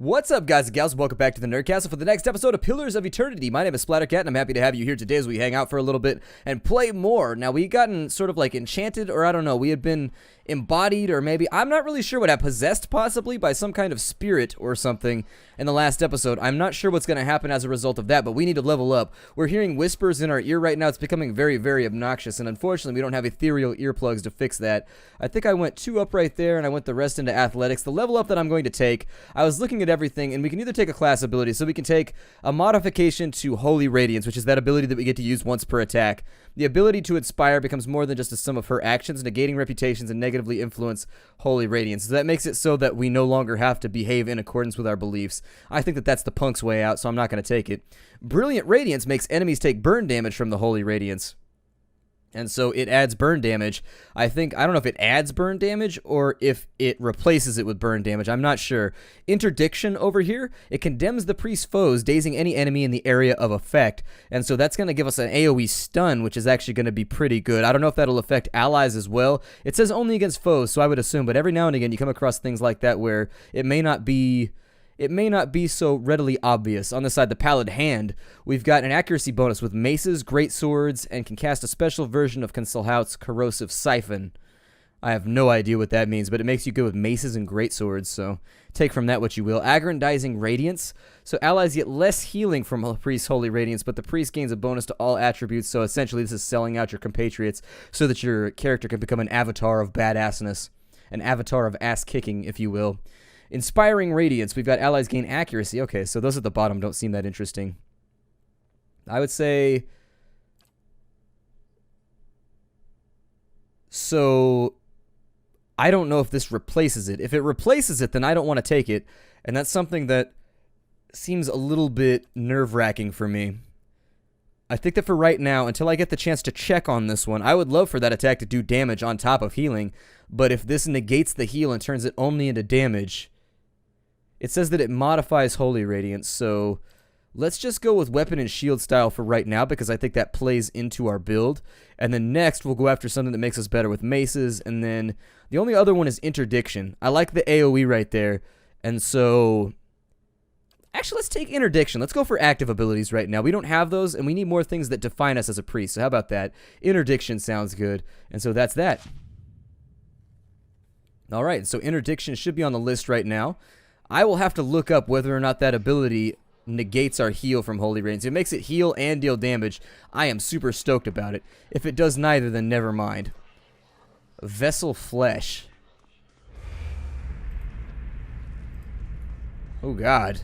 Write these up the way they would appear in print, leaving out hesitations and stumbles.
What's up, guys and gals? Welcome back to the Nerdcastle for the next episode of Pillars of Eternity. My name is Splattercat, and I'm happy to have you here today as we hang out for a little bit and play more. Now, we gotten sort of like enchanted, or I don't know, we had been embodied, or maybe, I'm not really sure what I possessed, possibly, by some kind of spirit or something in the last episode. I'm not sure what's going to happen as a result of that, but we need to level up. We're hearing whispers in our ear right now. It's becoming very, very obnoxious, and unfortunately, we don't have ethereal earplugs to fix that. I think I went 2 up right there, and I went the rest into athletics. The level up that I'm going to take, I was looking at everything, and we can either take a class ability, so we can take a modification to Holy Radiance, which is that ability that we get to use once per attack. The ability to inspire becomes more than just a sum of her actions, negating reputations and negatively influence Holy Radiance. So that makes it so that we no longer have to behave in accordance with our beliefs. I think that that's the punk's way out, so I'm not going to take it. Brilliant Radiance makes enemies take burn damage from the Holy Radiance. And so it adds burn damage. I don't know if it adds burn damage or if it replaces it with burn damage. I'm not sure. Interdiction over here, it condemns the priest's foes, dazing any enemy in the area of effect. And so that's going to give us an AoE stun, which is actually going to be pretty good. I don't know if that'll affect allies as well. It says only against foes, so I would assume. But every now and again, you come across things like that where it may not be so readily obvious. On the side, the Pallid Hand, we've got an accuracy bonus with maces, great swords, and can cast a special version of Consulhaut's Corrosive Siphon. I have no idea what that means, but it makes you good with maces and great swords, so take from that what you will. Aggrandizing Radiance, so allies get less healing from a priest's Holy Radiance, but the priest gains a bonus to all attributes, so essentially this is selling out your compatriots so that your character can become an avatar of badassness, an avatar of ass-kicking, if you will. Inspiring Radiance, we've got allies gain accuracy. Okay, so those at the bottom don't seem that interesting. I would say... So, I don't know if this replaces it. If it replaces it, then I don't want to take it. And that's something that seems a little bit nerve-wracking for me. I think that for right now, until I get the chance to check on this one, I would love for that attack to do damage on top of healing. But if this negates the heal and turns it only into damage... It says that it modifies Holy Radiance, so let's just go with Weapon and Shield style for right now because I think that plays into our build. And then next, we'll go after something that makes us better with maces, and then the only other one is Interdiction. I like the AoE right there, and so... Actually, let's take Interdiction. Let's go for active abilities right now. We don't have those, and we need more things that define us as a priest, so how about that? Interdiction sounds good, and so that's that. Alright, so Interdiction should be on the list right now. I will have to look up whether or not that ability negates our heal from Holy Radiance. If it makes it heal and deal damage, I am super stoked about it. If it does neither, then never mind. Vessel Flesh. Oh, God.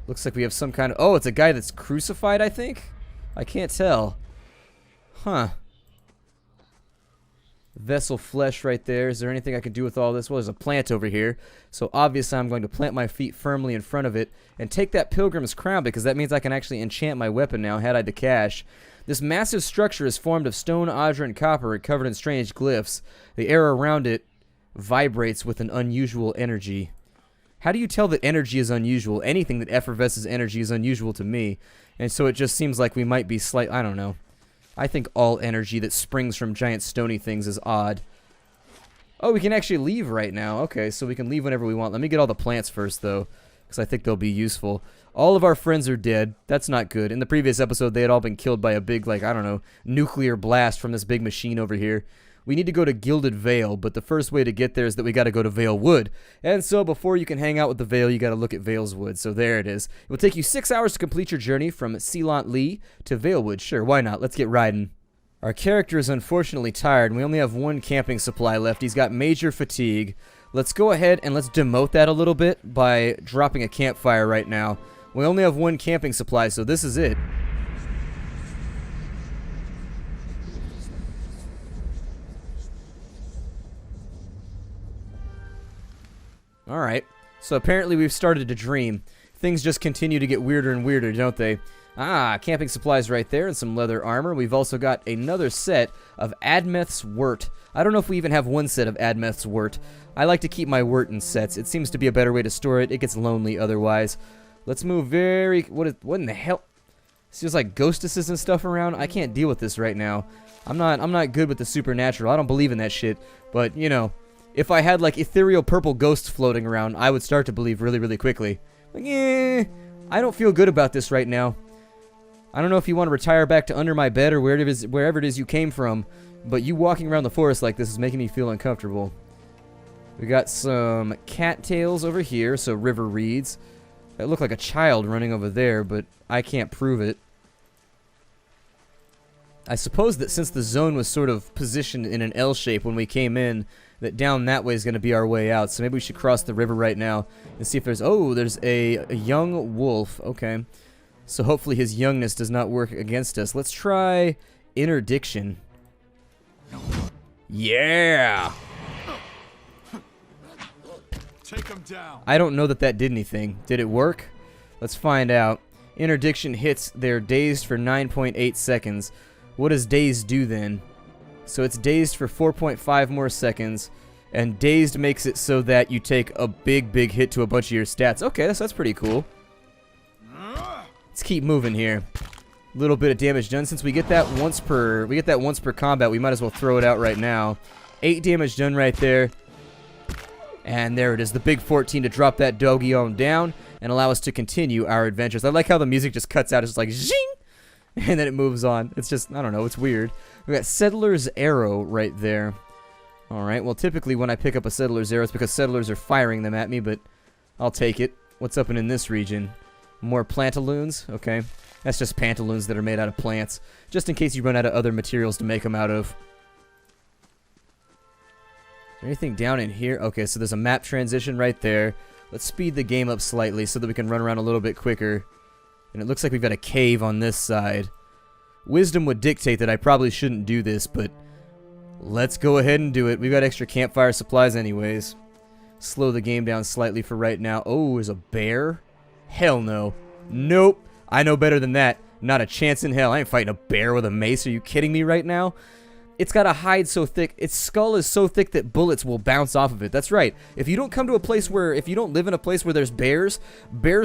Looks like we have some kind of... Oh, it's a guy that's crucified, I think? I can't tell. Huh. Vessel Flesh right there. Is there anything I can do with all this? Well, there's a plant over here. So obviously I'm going to plant my feet firmly in front of it and take that Pilgrim's Crown because that means I can actually enchant my weapon now had I the cash. This massive structure is formed of stone, odra, and copper and covered in strange glyphs. The air around it vibrates with an unusual energy. How do you tell that energy is unusual? Anything that effervesces energy is unusual to me. And so it just seems like we might be I don't know. I think all energy that springs from giant stony things is odd. Oh, we can actually leave right now. Okay, so we can leave whenever we want. Let me get all the plants first, though, because I think they'll be useful. All of our friends are dead. That's not good. In the previous episode, they had all been killed by a big, like, I don't know, nuclear blast from this big machine over here. We need to go to Gilded Vale, but the first way to get there is that we got to go to Vale Wood. And so before you can hang out with the Vale, you got to look at Vale's Wood. So there it is. It will take you 6 hours to complete your journey from Sealant Lee to Valewood. Sure, why not? Let's get riding. Our character is unfortunately tired, and we only have 1 camping supply left. He's got major fatigue. Let's go ahead and let's demote that a little bit by dropping a campfire right now. We only have 1 camping supply, so this is it. Alright, so apparently we've started to dream. Things just continue to get weirder and weirder, don't they? Ah, camping supplies right there and some leather armor. We've also got another set of Admeth's Wort. I don't know if we even have 1 set of Admeth's Wort. I like to keep my wort in sets. It seems to be a better way to store it. It gets lonely otherwise. Let's move very... What in the hell? It's just like ghostesses and stuff around. I can't deal with this right now. I'm not good with the supernatural. I don't believe in that shit. But, you know... if I had like ethereal purple ghosts floating around, I would start to believe really, really quickly. Like, I don't feel good about this right now. I don't know if you want to retire back to under my bed or wherever it is you came from, but you walking around the forest like this is making me feel uncomfortable. We got some cattails over here, so river reeds. That looked like a child running over there, but I can't prove it. I suppose that since the zone was sort of positioned in an L shape when we came in, that down that way is going to be our way out. So maybe we should cross the river right now and see if there's... Oh, there's a young wolf. Okay. So hopefully his youngness does not work against us. Let's try interdiction. Yeah! Take him down. I don't know that that did anything. Did it work? Let's find out. Interdiction hits. They're dazed for 9.8 seconds. What does dazed do then? So it's dazed for 4.5 more seconds. And dazed makes it so that you take a big, big hit to a bunch of your stats. Okay, that's pretty cool. Let's keep moving here. A little bit of damage done. Since we get that once per combat, we might as well throw it out right now. 8 damage done right there. And there it is, the big 14 to drop that doggy on down and allow us to continue our adventures. I like how the music just cuts out. It's just like zing, and then it moves on. It's just, I don't know, it's weird. We got Settler's Arrow right there. All right, well, typically when I pick up a Settler's Arrow, it's because settlers are firing them at me, but I'll take it. What's up in this region? More plantaloons? Okay. That's just pantaloons that are made out of plants, just in case you run out of other materials to make them out of. Is there anything down in here? Okay, so there's a map transition right there. Let's speed the game up slightly so that we can run around a little bit quicker. And it looks like we've got a cave on this side. Wisdom would dictate that I probably shouldn't do this, but let's go ahead and do it. We've got extra campfire supplies anyways. Slow the game down slightly for right now. Oh, there's a bear? Hell no. Nope. I know better than that. Not a chance in hell. I ain't fighting a bear with a mace. Are you kidding me right now? It's got a hide so thick, its skull is so thick that bullets will bounce off of it. That's right. If you don't come to a place where, if you don't live in a place where there's bears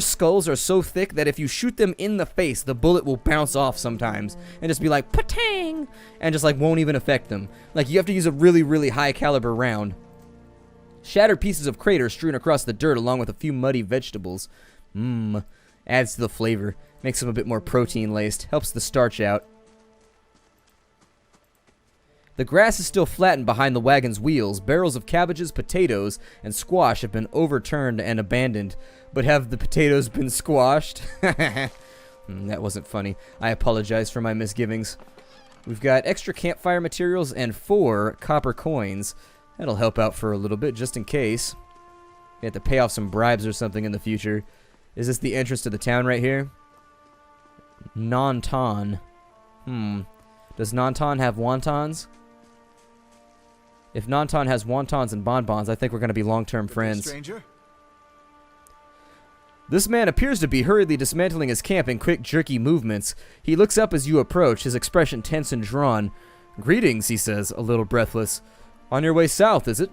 skulls are so thick that if you shoot them in the face, the bullet will bounce off sometimes and just be like, "PUH-TANG!" and just like won't even affect them. Like you have to use a really, really high caliber round. Shattered pieces of crater strewn across the dirt along with a few muddy vegetables. Adds to the flavor. Makes them a bit more protein laced. Helps the starch out. The grass is still flattened behind the wagon's wheels. Barrels of cabbages, potatoes, and squash have been overturned and abandoned. But have the potatoes been squashed? That wasn't funny. I apologize for my misgivings. We've got extra campfire materials and 4 copper coins. That'll help out for a little bit, just in case. We have to pay off some bribes or something in the future. Is this the entrance to the town right here? Nanton. Does Nanton have wontons? If Nanton has wontons and bonbons, I think we're going to be long-term friends. Stranger? This man appears to be hurriedly dismantling his camp in quick, jerky movements. He looks up as you approach, his expression tense and drawn. "Greetings," he says, a little breathless. "On your way south, is it?"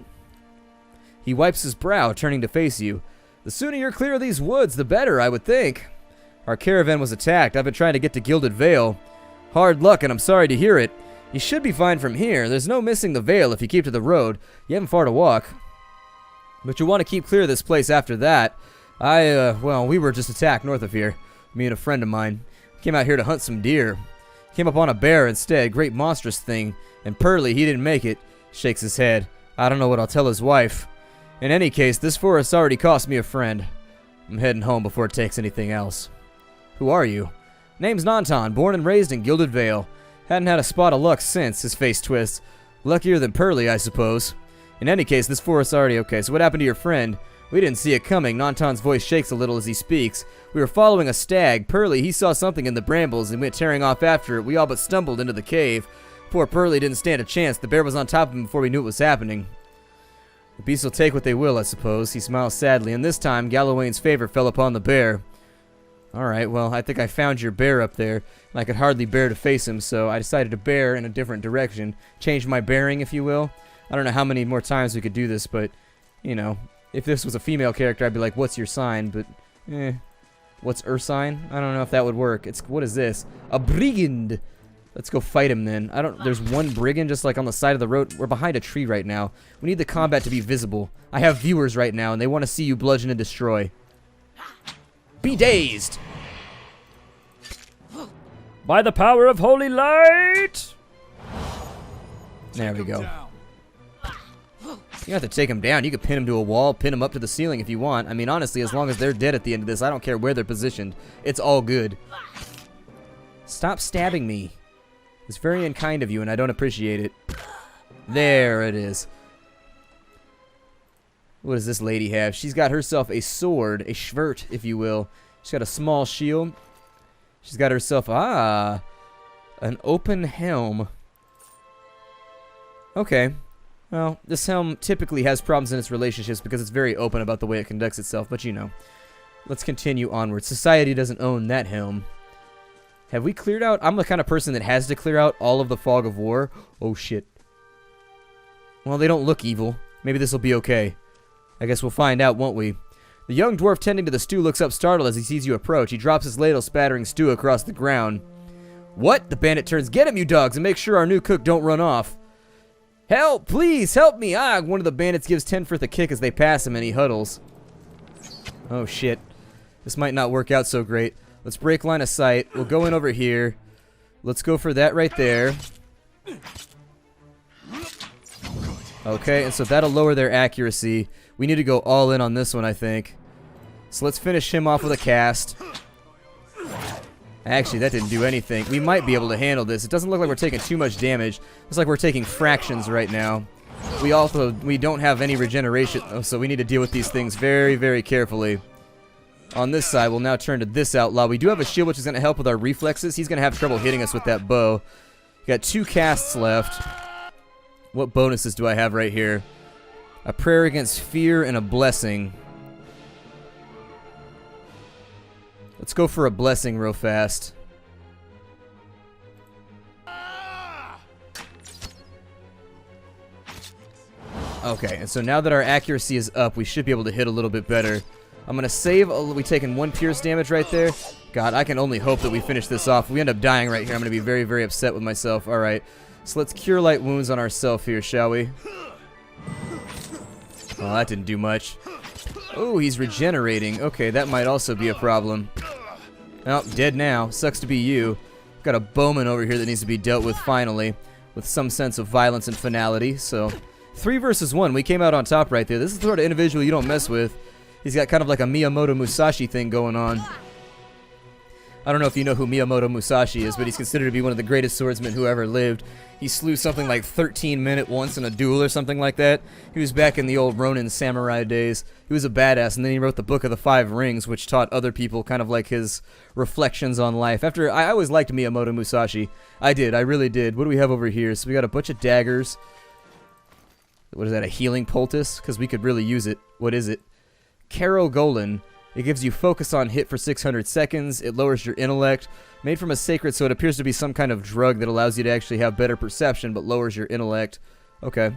He wipes his brow, turning to face you. "The sooner you're clear of these woods, the better, I would think. Our caravan was attacked. I've been trying to get to Gilded Vale. Hard luck, and I'm sorry to hear it. You should be fine from here. There's no missing the Vale if you keep to the road. You haven't far to walk. But you'll want to keep clear of this place after that. Well, we were just attacked north of here. Me and a friend of mine. Came out here to hunt some deer. Came up on a bear instead. Great monstrous thing. And Pearly, he didn't make it." Shakes his head. "I don't know what I'll tell his wife. In any case, this forest already cost me a friend. I'm heading home before it takes anything else." "Who are you?" "Name's Nanton, born and raised in Gilded Vale. Hadn't had a spot of luck since." His face twists. "Luckier than Pearly, I suppose. In any case, this forest's already okay. So what happened to your friend?" "We didn't see it coming." Nanton's voice shakes a little as he speaks. "We were following a stag. Pearly, he saw something in the brambles and went tearing off after it. We all but stumbled into the cave. Poor Pearly didn't stand a chance. The bear was on top of him before we knew it was happening. The beasts will take what they will, I suppose." He smiles sadly, and this time Gallowayne's favor fell upon the bear. "Alright, well, I think I found your bear up there, and I could hardly bear to face him, so I decided to bear in a different direction. Change my bearing, if you will. I don't know how many more times we could do this, but, you know, if this was a female character, I'd be like, what's your sign? But, what's her sign? I don't know if that would work. What is this? A brigand! Let's go fight him then. There's one brigand just like on the side of the road. We're behind a tree right now. We need the combat to be visible. I have viewers right now and they want to see you bludgeon and destroy. Be dazed! By the power of holy light! There we go. You don't have to take him down. You can pin him to a wall, pin him up to the ceiling if you want. I mean, honestly, as long as they're dead at the end of this, I don't care where they're positioned. It's all good. Stop stabbing me. It's very unkind of you, and I don't appreciate it. There it is. What does this lady have? She's got herself a sword, a schwert, if you will. She's got a small shield. She's got herself, an open helm. Okay. Well, this helm typically has problems in its relationships because it's very open about the way it conducts itself, but you know. Let's continue onward. Society doesn't own that helm. Have we cleared out? I'm the kind of person that has to clear out all of the fog of war. Oh, shit. Well, they don't look evil. Maybe this will be okay. I guess we'll find out, won't we? The young dwarf tending to the stew looks up startled as he sees you approach. He drops his ladle, spattering stew across the ground. What? The bandit turns. Get him, you dogs, and make sure our new cook don't run off. Help! Please, help me! Ah! One of the bandits gives Tenforth a kick as they pass him, and he huddles. Oh, shit. This might not work out so great. Let's break line of sight. We'll go in over here. Let's go for that right there. Okay, and so that'll lower their accuracy. We need to go all in on this one, I think. So let's finish him off with a cast. Actually, that didn't do anything. We might be able to handle this. It doesn't look like we're taking too much damage. Looks like we're taking fractions right now. We don't have any regeneration, so we need to deal with these things very, very carefully. On this side, we'll now turn to this outlaw. We do have a shield, which is going to help with our reflexes. He's going to have trouble hitting us with that bow. Got 2 casts left. What bonuses do I have right here? A prayer against fear and a blessing. Let's go for a blessing real fast. Okay, and so now that our accuracy is up, we should be able to hit a little bit better. I'm going to save. We taken 1 pierce damage right there. God, I can only hope that we finish this off. If we end up dying right here, I'm going to be very, very upset with myself. All right, so let's cure light wounds on ourselves here, shall we? Oh, that didn't do much. Oh, he's regenerating. Okay, that might also be a problem. Oh, dead now. Sucks to be you. Got a bowman over here that needs to be dealt with finally, with some sense of violence and finality. So, 3 versus 1. We came out on top right there. This is the sort of individual you don't mess with. He's got kind of like a Miyamoto Musashi thing going on. I don't know if you know who Miyamoto Musashi is, but he's considered to be one of the greatest swordsmen who ever lived. He slew something like 13 men at once in a duel or something like that. He was back in the old Ronin samurai days. He was a badass, and then he wrote the Book of the 5 Rings, which taught other people kind of like his reflections on life. I always liked Miyamoto Musashi. I did, I really did. What do we have over here? So we got a bunch of daggers. What is that, a healing poultice? Because we could really use it. What is it? Caro Golan. It gives you focus on hit for 600 seconds. It lowers your intellect. Made from a sacred, so it appears to be some kind of drug that allows you to actually have better perception, but lowers your intellect. Okay.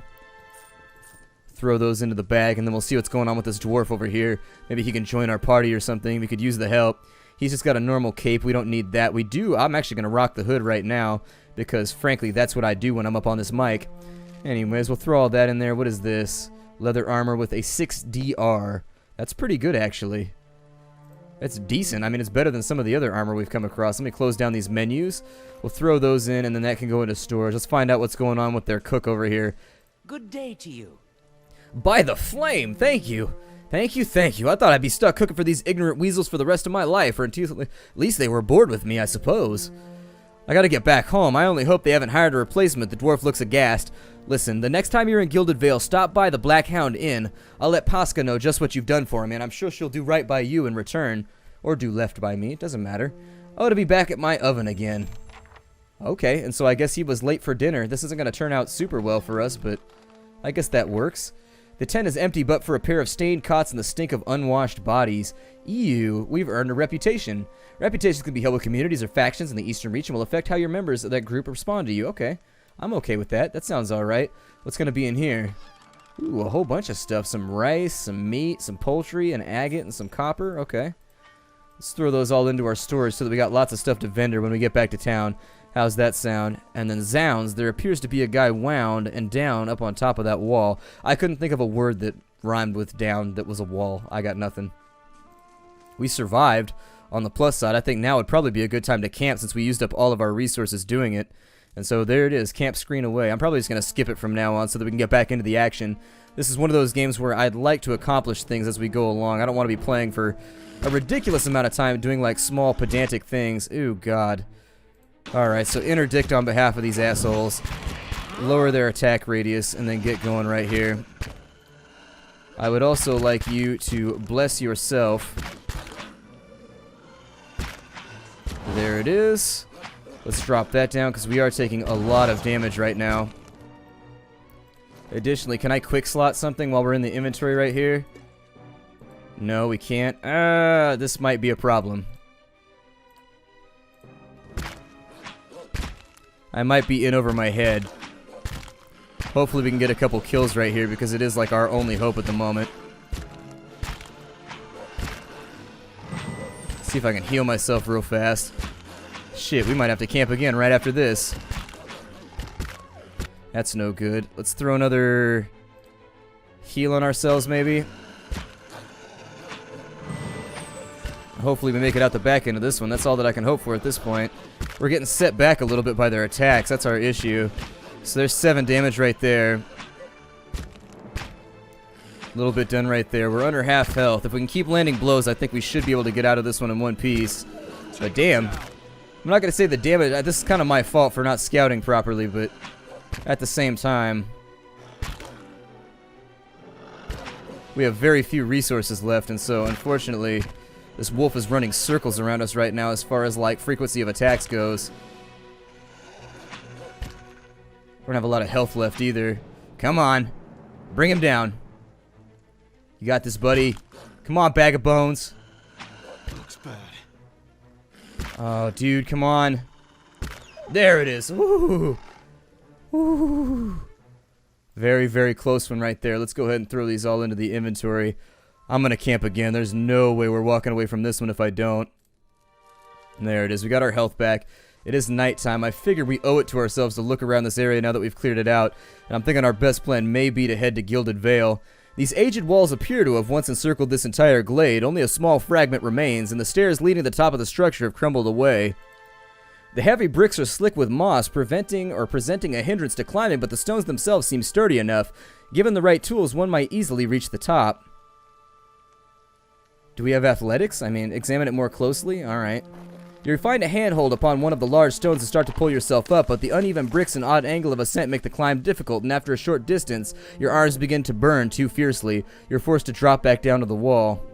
Throw those into the bag, and then we'll see what's going on with this dwarf over here. Maybe he can join our party or something. We could use the help. He's just got a normal cape. We don't need that. We do. I'm actually going to rock the hood right now, because, frankly, that's what I do when I'm up on this mic. Anyways, we'll throw all that in there. What is this? Leather armor with a 6 DR. That's pretty good, actually. It's decent. I mean, it's better than some of the other armor we've come across. Let me close down these menus. We'll throw those in, and then that can go into storage. Let's find out what's going on with their cook over here. Good day to you. By the flame! Thank you! Thank you, thank you. I thought I'd be stuck cooking for these ignorant weasels for the rest of my life, or until at least they were bored with me, I suppose. I gotta get back home. I only hope they haven't hired a replacement. The dwarf looks aghast. Listen, the next time you're in Gilded Vale, stop by the Black Hound Inn. I'll let Pasca know just what you've done for me, and I'm sure she'll do right by you in return. Or do left by me, it doesn't matter. Oh, to be back at my oven again. Okay, and so I guess he was late for dinner. This isn't gonna turn out super well for us, but I guess that works. The tent is empty but for a pair of stained cots and the stink of unwashed bodies. Ew, we've earned a reputation. Reputations can be held with communities or factions in the Eastern Reach and will affect how your members of that group respond to you. Okay, I'm okay with that. That sounds alright. What's going to be in here? Ooh, a whole bunch of stuff. Some rice, some meat, some poultry, an agate, and some copper. Okay. Let's throw those all into our storage so that we got lots of stuff to vendor when we get back to town. How's that sound? And then zounds, there appears to be a guy wound and down up on top of that wall. I couldn't think of a word that rhymed with down that was a wall. I got nothing. We survived. On the plus side, I think now would probably be a good time to camp since we used up all of our resources doing it. And so there it is, camp screen away. I'm probably just going to skip it from now on so that we can get back into the action. This is one of those games where I'd like to accomplish things as we go along. I don't want to be playing for a ridiculous amount of time doing like small pedantic things. Ooh, God. Alright, so interdict on behalf of these assholes. Lower their attack radius and then get going right here. I would also like you to bless yourself. There it is. Let's drop that down because we are taking a lot of damage right now. Additionally, can I quick slot something while we're in the inventory right here? No, we can't. This might be a problem. I might be in over my head. Hopefully we can get a couple kills right here because it is like our only hope at the moment. See if I can heal myself real fast. Shit, we might have to camp again right after this. That's no good. Let's throw another heal on ourselves maybe. Hopefully we make it out the back end of this one. That's all that I can hope for at this point. We're getting set back a little bit by their attacks. That's our issue. So there's 7 damage right there. A little bit done right there. We're under half health. If we can keep landing blows, I think we should be able to get out of this one in one piece. But damn. I'm not going to say the damage. This is kind of my fault for not scouting properly, but at the same time, we have very few resources left, and so unfortunately, this wolf is running circles around us right now as far as like frequency of attacks goes. We don't have a lot of health left either. Come on. Bring him down. You got this, buddy. Come on, bag of bones. Looks bad. Oh, dude, come on. There it is. Woo. Woo. Very, very close one right there. Let's go ahead and throw these all into the inventory. I'm going to camp again. There's no way we're walking away from this one if I don't. And there it is. We got our health back. It is nighttime. I figured we owe it to ourselves to look around this area now that we've cleared it out. And I'm thinking our best plan may be to head to Gilded Vale. These aged walls appear to have once encircled this entire glade. Only a small fragment remains, and the stairs leading to the top of the structure have crumbled away. The heavy bricks are slick with moss, presenting a hindrance to climbing, but the stones themselves seem sturdy enough. Given the right tools, one might easily reach the top. Do we have athletics? I mean, examine it more closely. Alright. You find a handhold upon one of the large stones and start to pull yourself up, but the uneven bricks and odd angle of ascent make the climb difficult, and after a short distance, your arms begin to burn too fiercely. You're forced to drop back down to the wall.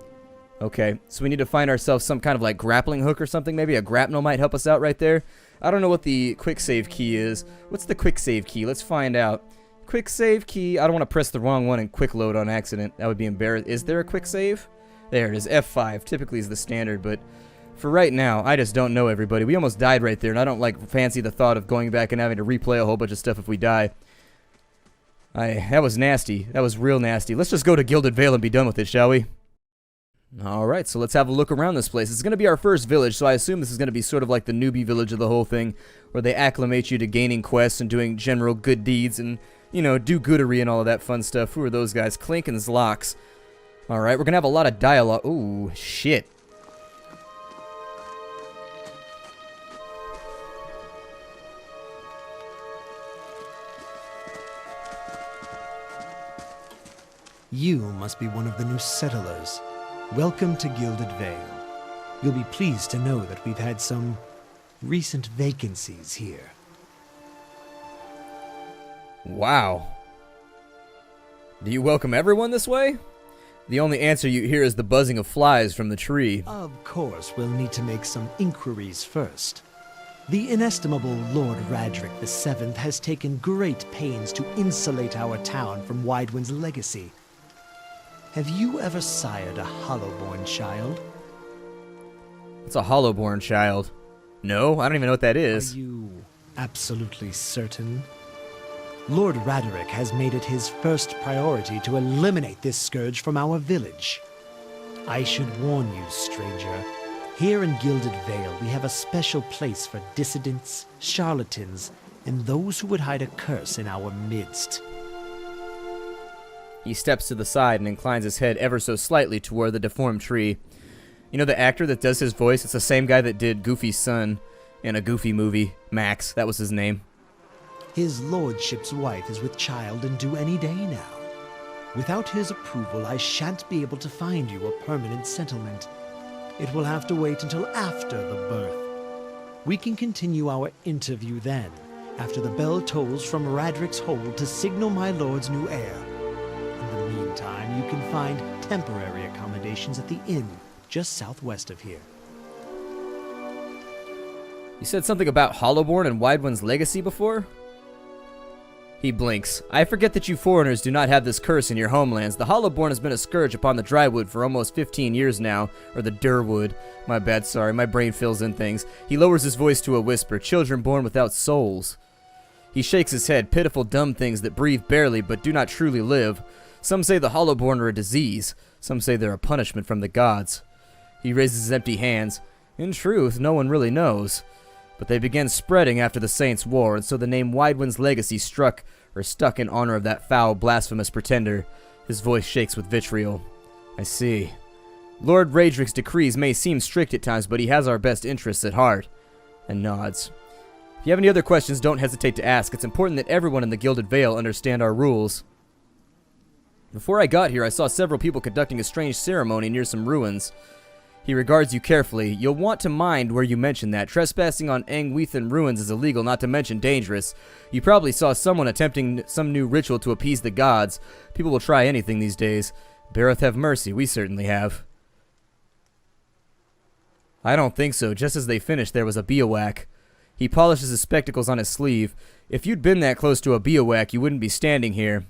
Okay, so we need to find ourselves some kind of like grappling hook or something. Maybe a grapnel might help us out right there. I don't know what the quick save key is. What's the quick save key? Let's find out. Quick save key. I don't want to press the wrong one and quick load on accident. That would be embarrassing. Is there a quick save? There it is. F5 typically is the standard, but for right now, I just don't know, everybody. We almost died right there, and I don't like fancy the thought of going back and having to replay a whole bunch of stuff if we die. That was nasty. That was real nasty. Let's just go to Gilded Vale and be done with it, shall we? Alright, so let's have a look around this place. It's going to be our first village, so I assume this is going to be sort of like the newbie village of the whole thing, where they acclimate you to gaining quests and doing general good deeds and, you know, do-goodery and all of that fun stuff. Who are those guys? Clink and Zlox. Alright, we're going to have a lot of dialogue. Ooh, shit. You must be one of the new settlers. Welcome to Gilded Vale. You'll be pleased to know that we've had some recent vacancies here. Wow. Do you welcome everyone this way? The only answer you hear is the buzzing of flies from the tree. Of course, we'll need to make some inquiries first. The inestimable Lord Radric VII has taken great pains to insulate our town from Widewind's legacy. Have you ever sired a Hollowborn child? It's a Hollowborn child. No, I don't even know what that is. Are you absolutely certain? Lord Raderick has made it his first priority to eliminate this scourge from our village. I should warn you, stranger, Here in Gilded Vale, we have a special place for dissidents, charlatans, and those who would hide a curse in our midst. He steps to the side and inclines his head ever so slightly toward the deformed tree. You know the actor that does his voice? It's the same guy that did Goofy's son in a Goofy movie. Max, that was his name. His lordship's wife is with child and due any day now. Without his approval, I shan't be able to find you a permanent settlement. It will have to wait until after the birth. We can continue our interview then, after the bell tolls from Radric's hold to signal my lord's new heir. In the meantime, you can find temporary accommodations at the inn just southwest of here. You said something about Hollowborn and Widewind's legacy before? He blinks. I forget that you foreigners do not have this curse in your homelands. The Hollowborn has been a scourge upon the Drywood for almost 15 years now. Or the Durwood. My bad, sorry. My brain fills in things. He lowers his voice to a whisper. Children born without souls. He shakes his head. Pitiful dumb things that breathe barely but do not truly live. Some say the Hollowborn are a disease. Some say they're a punishment from the gods. He raises his empty hands. In truth, no one really knows. But they began spreading after the Saints' War, and so the name Widewind's legacy stuck in honor of that foul, blasphemous pretender. His voice shakes with vitriol. I see. Lord Radric's decrees may seem strict at times, but he has our best interests at heart. And nods. If you have any other questions, don't hesitate to ask. It's important that everyone in the Gilded Vale understand our rules. Before I got here, I saw several people conducting a strange ceremony near some ruins. He regards you carefully. You'll want to mind where you mention that. Trespassing on Engwethan ruins is illegal, not to mention dangerous. You probably saw someone attempting some new ritual to appease the gods. People will try anything these days. Bareth have mercy, we certainly have. I don't think so. Just as they finished, there was a bivouac. He polishes his spectacles on his sleeve. If you'd been that close to a bivouac, you wouldn't be standing here.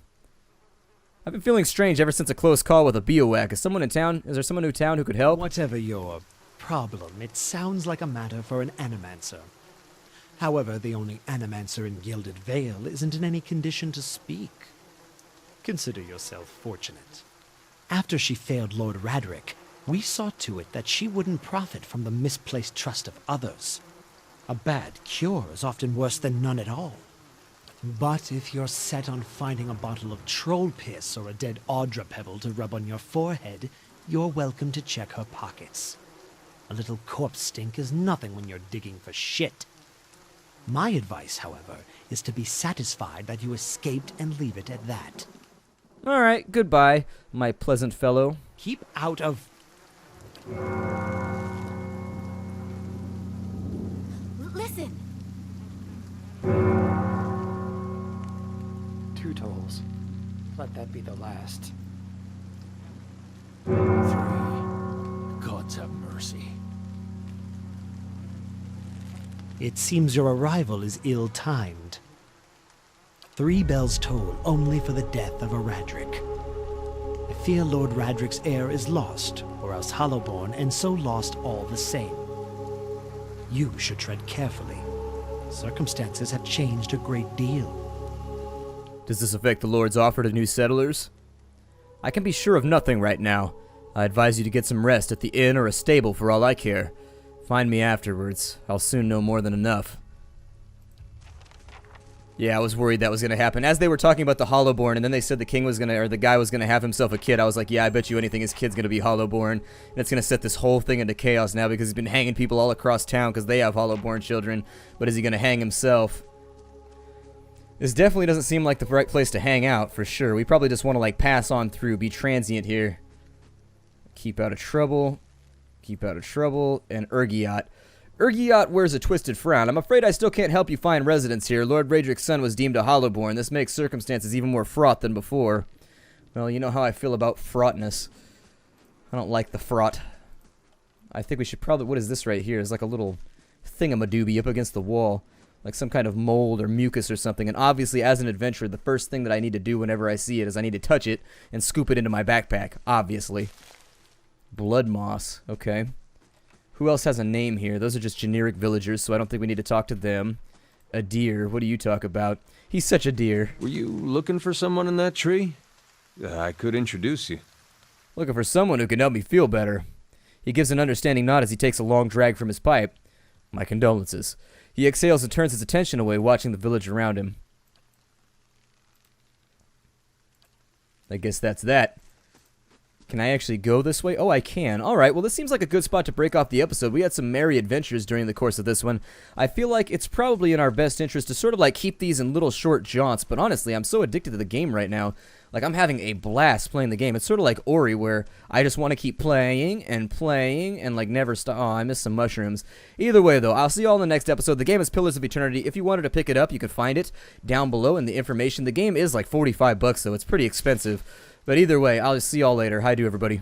I've been feeling strange ever since a close call with a bivouac. Is someone in town? Is there someone in town who could help? Whatever your problem, it sounds like a matter for an animancer. However, the only animancer in Gilded Vale isn't in any condition to speak. Consider yourself fortunate. After she failed Lord Radric, we saw to it that she wouldn't profit from the misplaced trust of others. A bad cure is often worse than none at all. But if you're set on finding a bottle of troll piss or a dead Audra pebble to rub on your forehead, you're welcome to check her pockets. A little corpse stink is nothing when you're digging for shit. My advice, however, is to be satisfied that you escaped and leave it at that. Alright, goodbye, my pleasant fellow. Keep out of... Listen! 2 tolls. Let that be the last. 3. Gods have mercy. It seems your arrival is ill-timed. 3 bells toll only for the death of a Radric. I fear Lord Radric's heir is lost, or else Hollowborn, and so lost all the same. You should tread carefully. Circumstances have changed a great deal. Does this affect the Lord's offer to new settlers? I can be sure of nothing right now. I advise you to get some rest at the inn or a stable for all I care. Find me afterwards. I'll soon know more than enough. Yeah, I was worried that was going to happen. As they were talking about the Hollowborn, and then they said the king was going to, or the guy was going to have himself a kid, I was like, yeah, I bet you anything his kid's going to be Hollowborn. And it's going to set this whole thing into chaos now because he's been hanging people all across town because they have Hollowborn children. But is he going to hang himself? This definitely doesn't seem like the right place to hang out, for sure. We probably just want to, like, pass on through, be transient here. Keep out of trouble. Keep out of trouble. And Urgiot. Urgiot wears a twisted frown. I'm afraid I still can't help you find residence here. Lord Radric's son was deemed a Hollowborn. This makes circumstances even more fraught than before. Well, you know how I feel about fraughtness. I don't like the fraught. I think we should probably... What is this right here? It's like a little thingamadoobie up against the wall. Like some kind of mold or mucus or something. And obviously, as an adventurer, the first thing that I need to do whenever I see it is I need to touch it and scoop it into my backpack. Obviously. Blood moss. Okay. Who else has a name here? Those are just generic villagers, so I don't think we need to talk to them. A deer. What do you talk about? He's such a deer. Were you looking for someone in that tree? I could introduce you. Looking for someone who can help me feel better. He gives an understanding nod as he takes a long drag from his pipe. My condolences. He exhales and turns his attention away, watching the village around him. I guess that's that. Can I actually go this way? Oh, I can. Alright, well this seems like a good spot to break off the episode. We had some merry adventures during the course of this one. I feel like it's probably in our best interest to sort of like keep these in little short jaunts, but honestly, I'm so addicted to the game right now. Like, I'm having a blast playing the game. It's sort of like Ori, where I just want to keep playing and like never stop. Oh, I missed some mushrooms. Either way, though, I'll see you all in the next episode. The game is Pillars of Eternity. If you wanted to pick it up, you could find it down below in the information. The game is like $45, so it's pretty expensive. But either way, I'll just see y'all later. Hi to everybody.